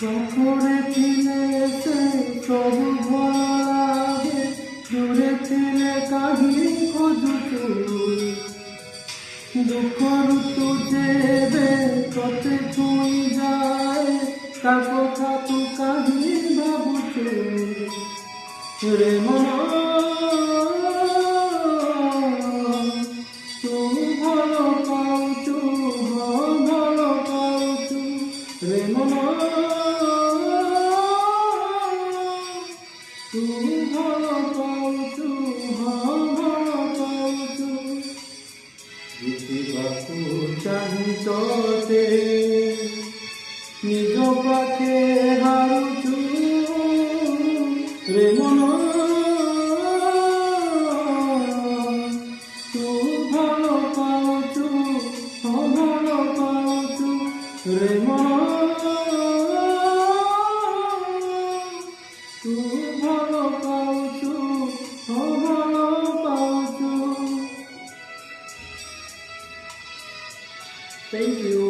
শহরে ছিলে সে সব ভালো লাগে, দূরে ছিলে কাহিনী খোঁজো দুঃখ ঋতু দেবে কতে ছুঁই যায়, তার কথা তো কাহিনী ভাবুছে রে মনা। তুমি ভালো পাওছো, ভালো পাওছো রে মনা। তুমি ভালো পাওছো, ভালো পাওছো। জিতিবাকু চাহিতে নিজ পাখে হারুছু রে মনা। তু ভালো পাওছু, ভালো পাওছু রে মনা। তু ভালো পাওছু, ভালো পাওছু। Thank you.